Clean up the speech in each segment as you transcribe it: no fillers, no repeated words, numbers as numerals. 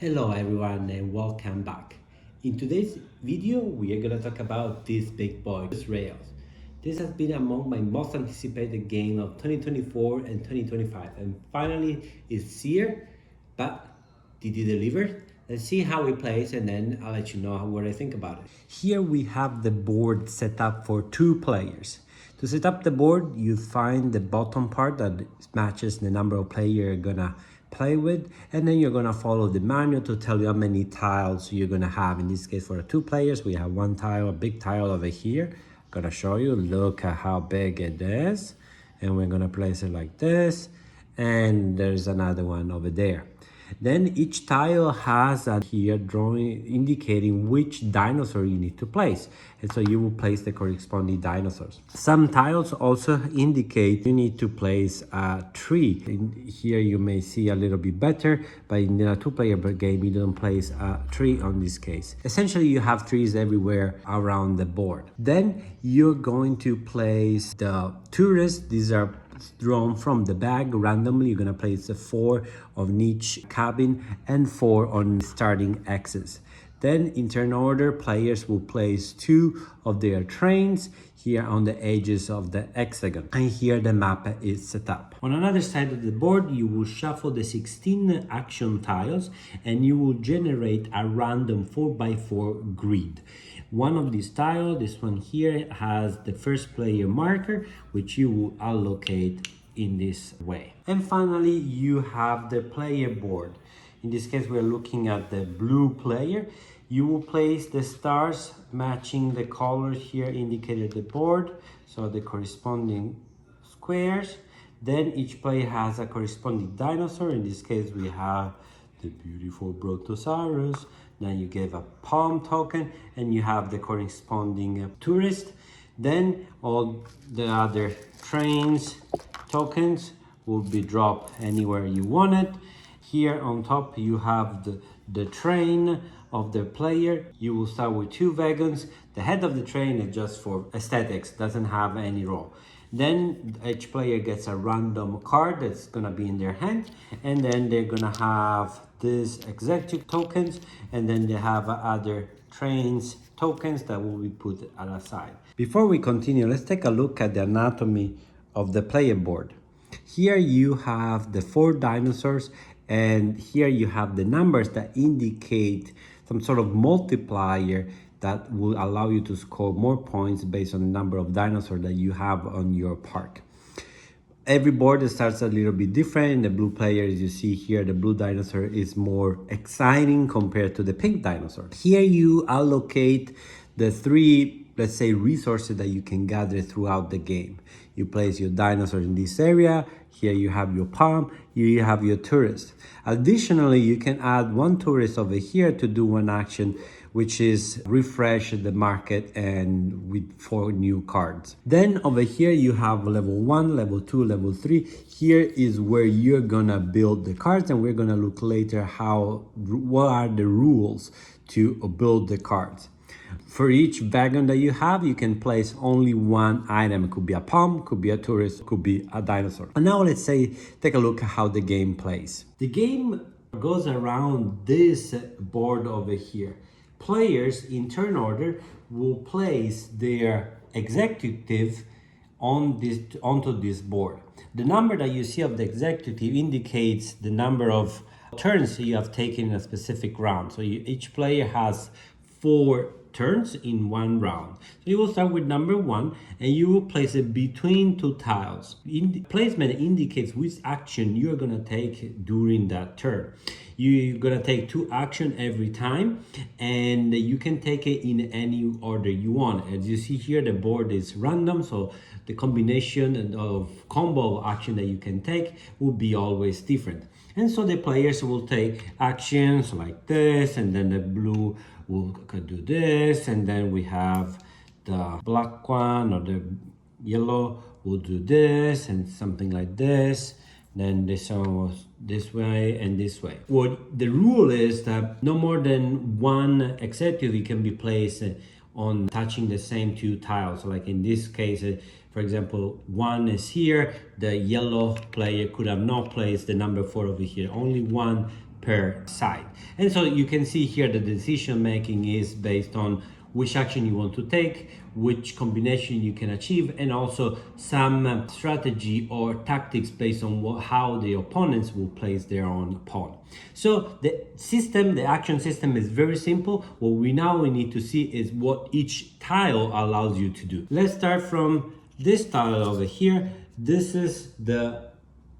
Hello everyone and welcome back. In today's video we are going to talk about this big boy, Rails. This has been among my most anticipated game of 2024 and 2025 and finally it's here, but did he deliver? Let's see how he plays and then I'll let you know what I think about it. Here we have the board set up for 2 players. To set up the board, you find the bottom part that matches the number of players you're gonna play with, and then you're gonna follow the manual to tell you how many tiles you're gonna have. In this case, for 2 players, we have 1 tile, a big tile over here. I'm gonna show you, look at how big it is. And we're gonna place it like this, and there's another one over there. Then each tile has a here drawing indicating which dinosaur you need to place. And so you will place the corresponding dinosaurs. Some tiles also indicate you need to place a tree. Here you may see a little bit better, but in a 2-player game you don't place a tree on this case. Essentially you have trees everywhere around the board. Then you're going to place the tourists. These are drawn from the bag randomly. You're gonna place 4 on each cabin and 4 on starting X's. Then in turn order, players will place 2 of their trains here on the edges of the hexagon. And here the map is set up. On another side of the board, you will shuffle the 16 action tiles and you will generate a random 4x4 grid. One of these tiles, this one here, has the first player marker, which you will allocate in this way. And finally, you have the player board. In this case, we're looking at the blue player. You will place the stars matching the colors here indicated the board, so the corresponding squares. Then each player has a corresponding dinosaur. In this case, we have the beautiful Brontosaurus. Then you give a palm token and you have the corresponding tourist. Then all the other trains tokens will be dropped anywhere you want it. Here on top you have the train of the player. You will start with 2 wagons. The head of the train is just for aesthetics, doesn't have any role. Then each player gets a random card that's gonna be in their hand, and then they're gonna have these executive tokens, and then they have other trains tokens that will be put at a side. Before we continue, let's take a look at the anatomy of the player board. Here you have the 4 dinosaurs, and here you have the numbers that indicate some sort of multiplier that will allow you to score more points based on the number of dinosaurs that you have on your park. Every board starts a little bit different. The blue player, as you see here, the blue dinosaur is more exciting compared to the pink dinosaur. Here you allocate the 3, let's say, resources that you can gather throughout the game. You place your dinosaur in this area. Here you have your palm, here you have your tourist. Additionally, you can add 1 tourist over here to do 1 action, which is refresh the market and with 4 new cards. Then over here you have level 1, level 2, level 3. Here is where you're gonna build the cards, and we're gonna look later what are the rules to build the cards. For each wagon that you have, you can place only 1 item. It could be a palm, could be a tourist, could be a dinosaur. And now let's take a look at how the game plays. The game goes around this board over here. Players in turn order will place their executive onto this board. The number that you see of the executive indicates the number of turns you have taken in a specific round. So each player has 4 turns in 1 round. So you will start with number 1 and you will place it between 2 tiles. Placement indicates which action you're gonna take during that turn. You're gonna take 2 action every time, and you can take it in any order you want. As you see here, the board is random, so the combination of combo action that you can take will be always different. And so the players will take actions like this, and then the blue will do this, and then we have the black one or the yellow will do this and something like this. Then this one was this way and this way. What the rule is that no more than 1 executive can be placed on touching the same 2 tiles. So like in this case, for example, 1 is here, the yellow player could have not placed the number 4 over here. Only 1 per side. And so you can see here the decision making is based on which action you want to take, which combination you can achieve, and also some strategy or tactics based on how the opponents will place their own pawn. So the action system is very simple. What we need to see is what each tile allows you to do. Let's start from this tile over here. This is the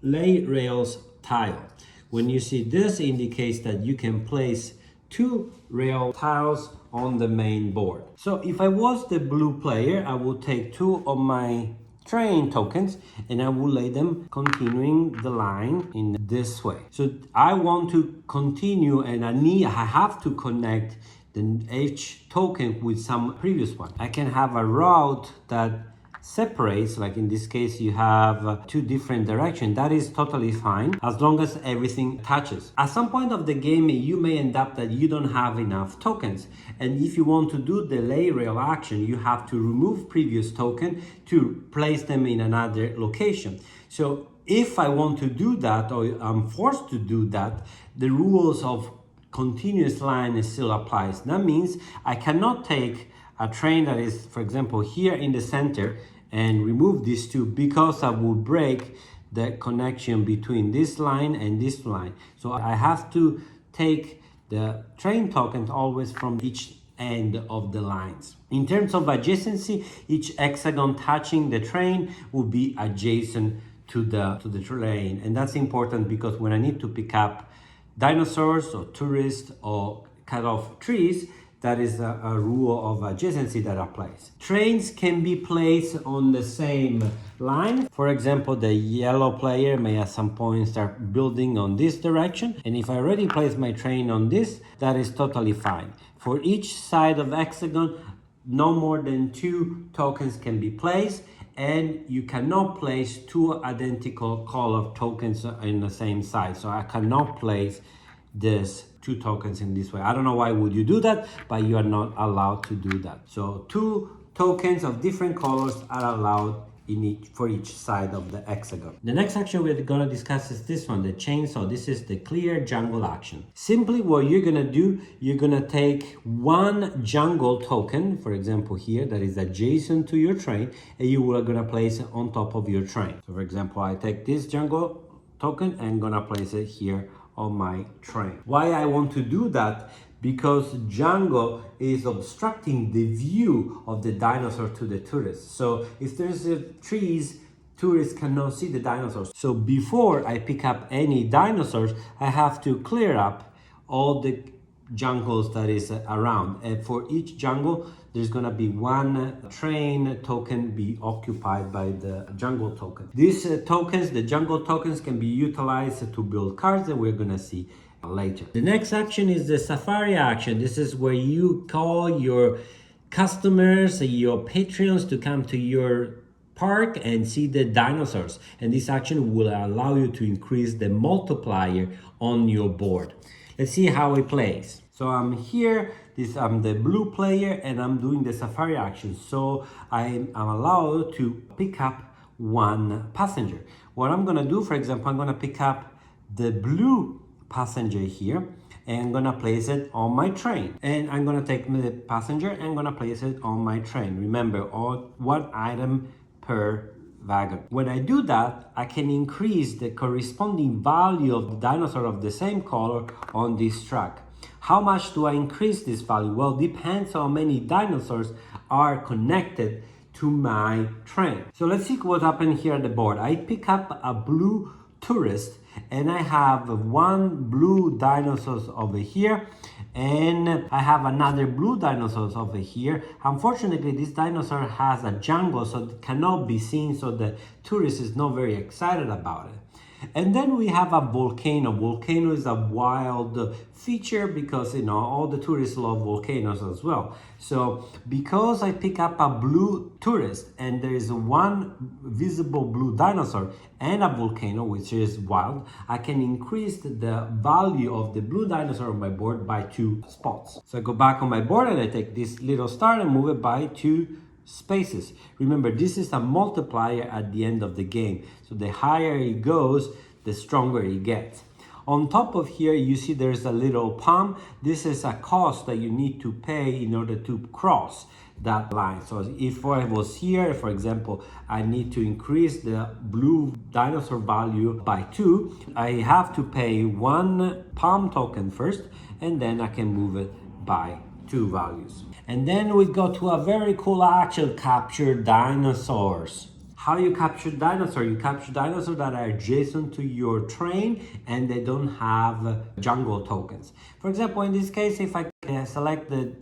lay rails tile. When you see this, indicates that you can place 2 rail tiles on the main board. So if I was the blue player, I would take 2 of my train tokens and I will lay them continuing the line in this way. So I want to continue and I have to connect each token with some previous one. I can have a route that separates, like in this case you have 2 different directions. That is totally fine as long as everything touches. At some point of the game you may end up that you don't have enough tokens, and if you want to do the lay rail action you have to remove previous token to place them in another location. So if I want to do that, or I'm forced to do that, the rules of continuous line still applies. That means I cannot take a train that is, for example, here in the center and remove these 2, because I will break the connection between this line and this line. So I have to take the train tokens always from each end of the lines. In terms of adjacency, each hexagon touching the train will be adjacent to the train, and that's important because when I need to pick up dinosaurs or tourists or cut off trees, that is a rule of adjacency that applies. Trains can be placed on the same line. For example, the yellow player may at some point start building on this direction, and if I already place my train on this, that is totally fine. For each side of hexagon, no more than 2 tokens can be placed, and you cannot place 2 identical color tokens in the same side. So I cannot place this 2 tokens in this way. I don't know why would you do that, but you are not allowed to do that. So 2 tokens of different colors are allowed for each side of the hexagon. The next action we're going to discuss is this one, the chainsaw. This is the clear jungle action. Simply what you're going to do, you're going to take 1 jungle token, for example here, that is adjacent to your train, and you are going to place it on top of your train. So for example, I take this jungle token and I'm going to place it here on my train. Why I want to do that? Because jungle is obstructing the view of the dinosaur to the tourists. So if there's trees, tourists cannot see the dinosaurs. So before I pick up any dinosaurs, I have to clear up all the jungles that is around. And for each jungle, there's gonna be 1 train token be occupied by the jungle token. These tokens, the jungle tokens, can be utilized to build cars that we're gonna see later. The next action is the safari action. This is where you call your customers, your patrons, to come to your park and see the dinosaurs, and this action will allow you to increase the multiplier on your board. Let's see how it plays. So I'm here, I'm the blue player, and I'm doing the safari action. So I'm allowed to pick up 1 passenger. What I'm gonna do, for example, I'm gonna pick up the blue passenger here, and I'm gonna place it on my train. And I'm gonna take the passenger and I'm gonna place it on my train. Remember, 1 item per wagon. When I do that, I can increase the corresponding value of the dinosaur of the same color on this track. How much do I increase this value? Well, depends on how many dinosaurs are connected to my train. So let's see what happened here at the board. I pick up a blue tourist and I have 1 blue dinosaur over here, and I have another blue dinosaur over here. Unfortunately, this dinosaur has a jungle, so it cannot be seen, so the tourist is not very excited about it. And then we have a volcano. Volcano is a wild feature because, you know, all the tourists love volcanoes as well. So because I pick up a blue tourist and there is 1 visible blue dinosaur and a volcano, which is wild, I can increase the value of the blue dinosaur on my board by 2 spots. So I go back on my board and I take this little star and move it by 2 spaces. Remember, this is a multiplier at the end of the game. So the higher it goes, the stronger it gets. On top of here, you see there's a little palm. This is a cost that you need to pay in order to cross that line. So if I was here, for example, I need to increase the blue dinosaur value by 2, I have to pay 1 palm token first, and then I can move it by 2 values. And then we go to a very cool action, capture dinosaurs. How you capture dinosaurs? You capture dinosaurs that are adjacent to your train and they don't have jungle tokens. For example, in this case, if I select the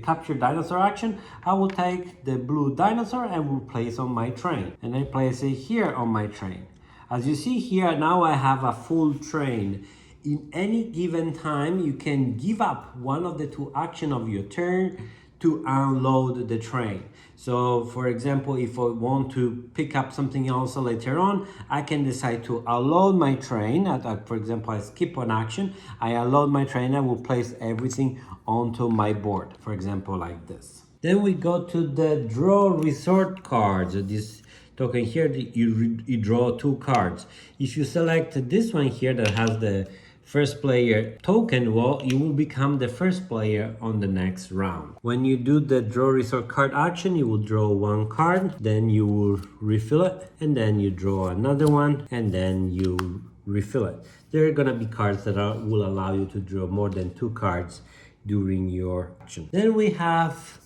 capture dinosaur action, I will take the blue dinosaur and will place on my train. And I place it here on my train. As you see here, now I have a full train. In any given time, you can give up one of the 2 actions of your turn to unload the train. So for example, if I want to pick up something else later on, I can decide to unload my train. For example, I skip one action, I unload my train, I will place everything onto my board, for example, like this. Then we go to the draw resort cards. This token here, you draw 2 cards. If you select this one here that has the first player token, well, you will become the first player on the next round. When you do the draw resort card action, you will draw 1 card, then you will refill it, and then you draw another one, and then you refill it. There are gonna be cards that will allow you to draw more than 2 cards during your action. Then we have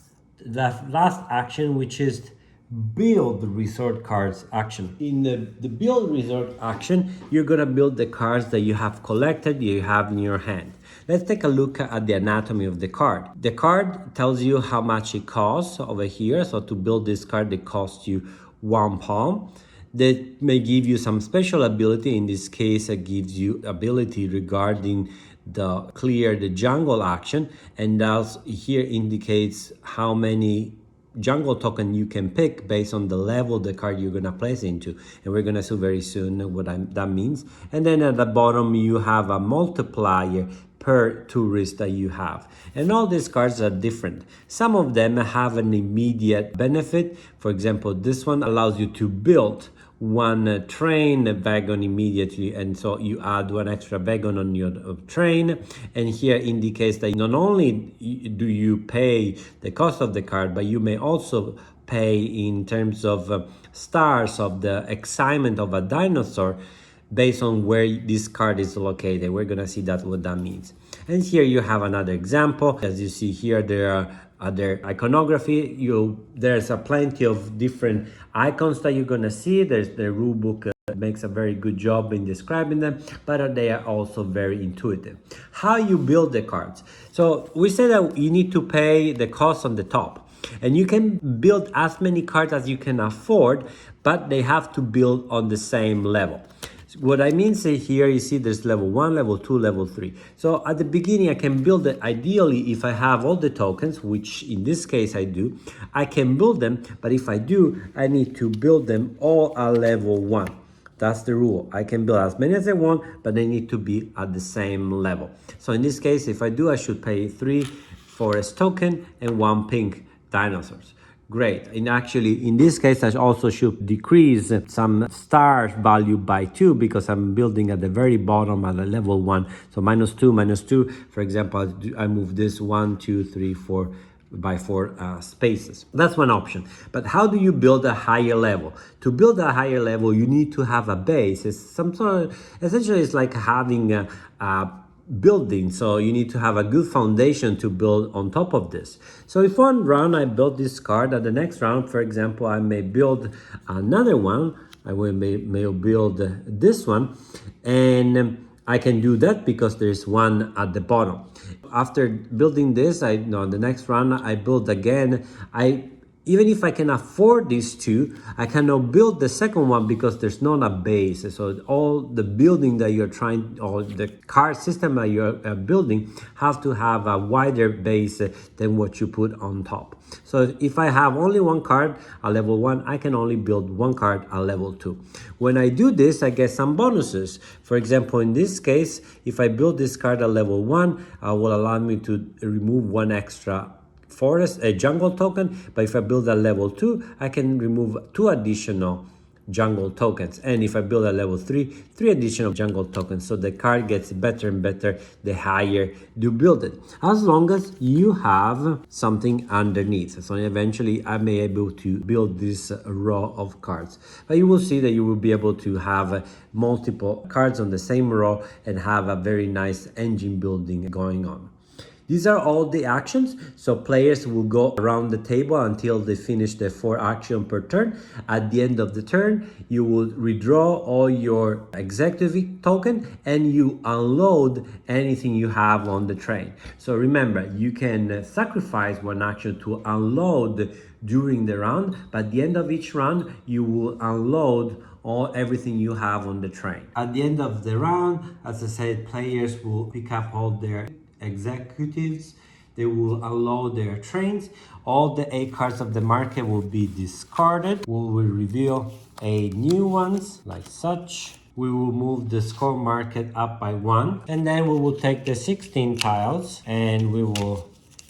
the last action, which is build resort cards action. In the build resort action, you're gonna build the cards that you have collected, you have in your hand. Let's take a look at the anatomy of the card. The card tells you how much it costs over here. So to build this card, it costs you 1 palm. That may give you some special ability. In this case, it gives you ability regarding the clear the jungle action, and also here indicates how many jungle token you can pick based on the level the card you're gonna place into, and we're gonna see very soon what that means. And then at the bottom you have a multiplier per tourist that you have, and all these cards are different. Some of them have an immediate benefit. For example, this one allows you to build 1 train wagon immediately, and so you add 1 extra wagon on your train. And here indicates that not only do you pay the cost of the card, but you may also pay in terms of stars of the excitement of a dinosaur based on where this card is located. We're gonna see what that means. And here you have another example. As you see here, there are other iconography. There's plenty of different icons that you're gonna see. There's the rule book makes a very good job in describing them, but they are also very intuitive. How you build the cards. So we said that you need to pay the cost on the top, and you can build as many cards as you can afford, but they have to build on the same level. What I mean say here, you see there's level 1, level 2, level 3. So at the beginning I can build it. Ideally, if I have all the tokens, which in this case I do, I can build them, but if I do, I need to build them all at level 1. That's the rule. I can build as many as I want, but they need to be at the same level. So in this case, if I do, I should pay 3 forest token and 1 pink dinosaurs. Great. And actually, in this case, I also should decrease some star value by 2 because I'm building at the very bottom at the level 1. So -2. For example, I move this 1, 2, 3, 4 by 4 spaces. That's one option. But how do you build a higher level? To build a higher level, you need to have a base. It's some sort of, essentially, it's like having a building, so you need to have a good foundation to build on top of this. So if one round I build this card, at the next round, for example, I may build another one. I may build this one, and I can do that because there's one at the bottom. After building this, the next round I build again. Even if I can afford these 2, I cannot build the second one because there's not a base. So all the building that you're trying, or the card system that you're building, have to have a wider base than what you put on top. So if I have only 1 card at level 1, I can only build 1 card at level 2. When I do this, I get some bonuses. For example, in this case, if I build this card at level 1, it will allow me to remove 1 extra forest, a jungle token. But if I build a level 2, I can remove 2 additional jungle tokens. And if I build a level 3, 3 additional jungle tokens. So the card gets better and better the higher you build it. As long as you have something underneath. So eventually I may be able to build this row of cards. But you will see that you will be able to have multiple cards on the same row and have a very nice engine building going on. These are all the actions, so players will go around the table until they finish the 4 actions per turn. At the end of the turn, you will redraw all your executive token and you unload anything you have on the train. So remember, you can sacrifice one action to unload during the round, but at the end of each round, you will unload everything you have on the train. At the end of the round, as I said, players will pick up all their executives, they will unload their trains. All the 8 cards of the market will be discarded. We will reveal 8 new ones like such. We will move the score market up by 1, and then we will take the 16 tiles and we will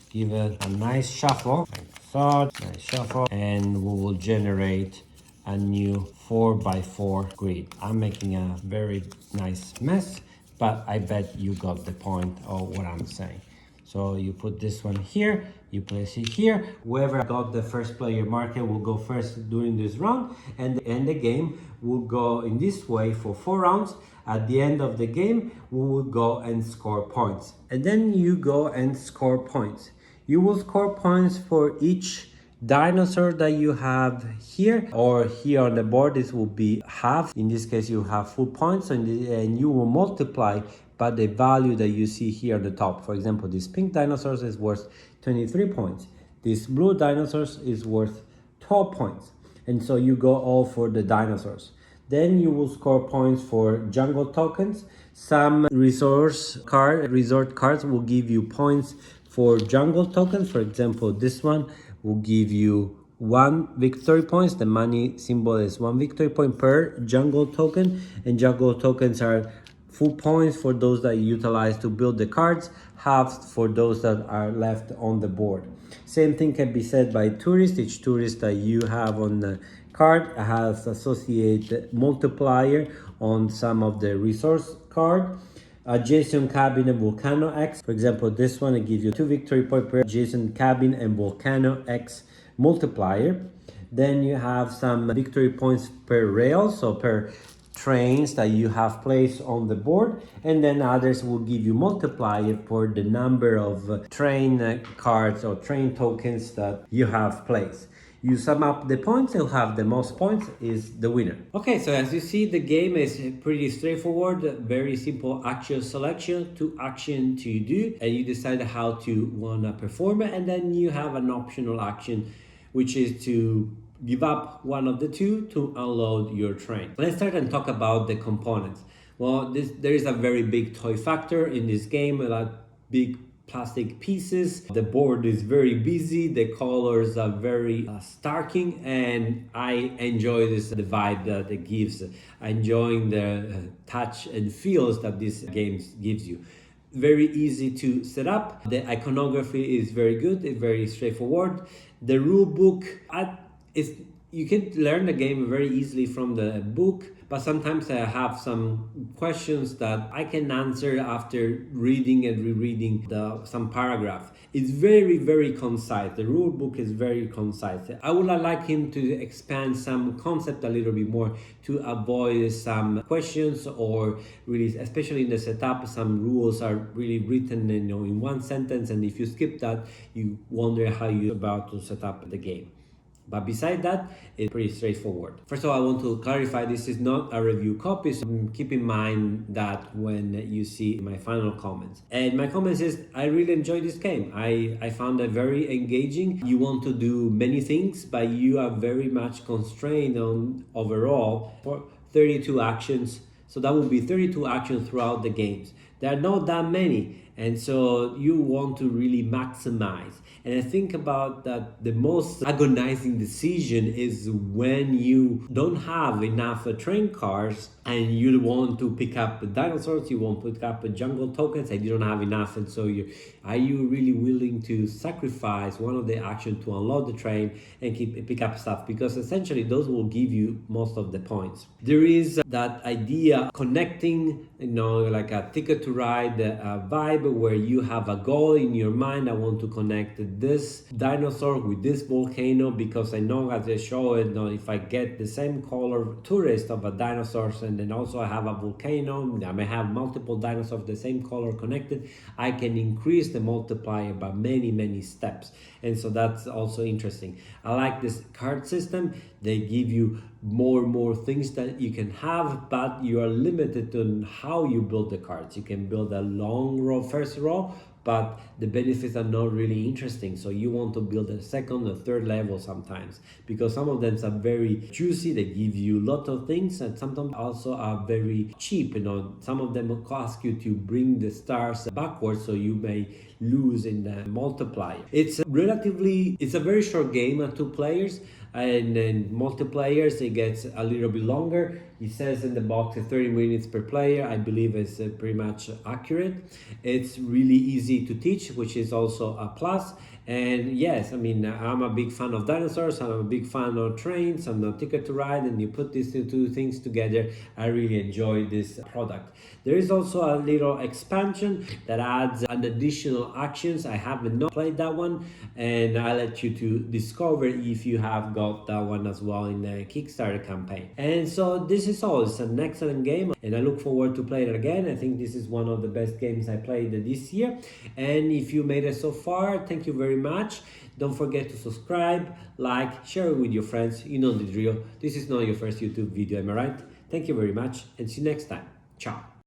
give it a nice shuffle like so, nice shuffle, and we will generate a new 4x4 grid. I'm making a very nice mess, but I bet you got the point of what I'm saying. So you put this one here, you place it here. Whoever got the first player market will go first during this round, and the game will go in this way for 4 rounds. At the end of the game, we will go and score points. And then you go and score points. You will score points for each dinosaur that you have here, or here on the board this will be half. In this case you have full points, and you will multiply by the value that you see here on the top. For example, this pink dinosaur is worth 23 points, this blue dinosaur is worth 12 points, and so you go all for the dinosaurs. Then you will score points for jungle tokens. Some resort cards will give you points for jungle tokens. For example, this one will give you 1 victory points. The money symbol is 1 victory point per jungle token, and jungle tokens are full points for those that you utilize to build the cards, half for those that are left on the board. Same thing can be said by tourist. Each tourist that you have on the card has associated multiplier on some of the resource card. Adjacent cabin and volcano X. For example, this one will give you 2 victory point per adjacent cabin and volcano X multiplier. Then you have some victory points per rail, so per trains that you have placed on the board, and then others will give you multiplier for the number of train cards or train tokens that you have placed. You sum up the points, you'll have the most points is the winner. Okay, so as you see, the game is pretty straightforward, very simple action selection, 2 action to do, and you decide how to wanna perform it, and then you have an optional action, which is to give up one of the 2 to unload your train. Let's start and talk about the components. Well, there is a very big toy factor in this game, a lot big plastic pieces. The board is very busy, the colors are very starking, and I enjoy the vibe that it gives. Enjoying the touch and feels that this game gives you. Very easy to set up. The iconography is very good, it's very straightforward. The rule book you can learn the game very easily from the book, but sometimes I have some questions that I can answer after reading and rereading some paragraph. It's very, very concise. The rule book is very concise. I would like him to expand some concept a little bit more to avoid some questions, or really, especially in the setup, some rules are really written in one sentence, and if you skip that, you wonder how you're about to set up the game. But beside that, it's pretty straightforward. First of all, I want to clarify this is not a review copy, so keep in mind that when you see my final comments. And my comments is, I really enjoyed this game. I found it very engaging. You want to do many things, but you are very much constrained on overall for 32 actions. So that will be 32 actions throughout the games. There are not that many. And so you want to really maximize. And I think about that the most agonizing decision is when you don't have enough train cars and you want to pick up dinosaurs, you want to pick up jungle tokens, and you don't have enough. And so are you really willing to sacrifice one of the actions to unload the train and pick up stuff? Because essentially those will give you most of the points. There is that idea connecting, like a ticket to ride vibe, where you have a goal in your mind. I want to connect this dinosaur with this volcano because I know, as I show it, if I get the same color tourist of a dinosaur, and then also I have a volcano, I may have multiple dinosaurs of the same color connected, I can increase the multiplier by many steps. And so that's also interesting. I like this card system. They give you more things that you can have, but you are limited on how you build the cards. You can build a long row, first row, but the benefits are not really interesting. So you want to build a second or third level sometimes, because some of them are very juicy. They give you a lot of things, and sometimes also are very cheap. Some of them will ask you to bring the stars backwards, so you may lose in the multiplier. It's a very short game at 2 players. And then multiplayers, it gets a little bit longer. It says in the box 30 minutes per player. I believe it's pretty much accurate. It's really easy to teach, which is also a plus. And yes, I'm a big fan of dinosaurs. I'm a big fan of trains and a ticket to ride. And you put these two things together, I really enjoy this product. There is also a little expansion that adds an additional actions. I haven't not played that one, and I'll let you to discover if you have got that one as well in the Kickstarter campaign. And so this is all. It's an excellent game, and I look forward to playing it again. I think this is one of the best games I played this year. And if you made it so far, thank you very much. Don't forget to subscribe, like, share it with your friends. You know the drill. This is not your first YouTube video, am I right? Thank you very much, and see you next time. Ciao.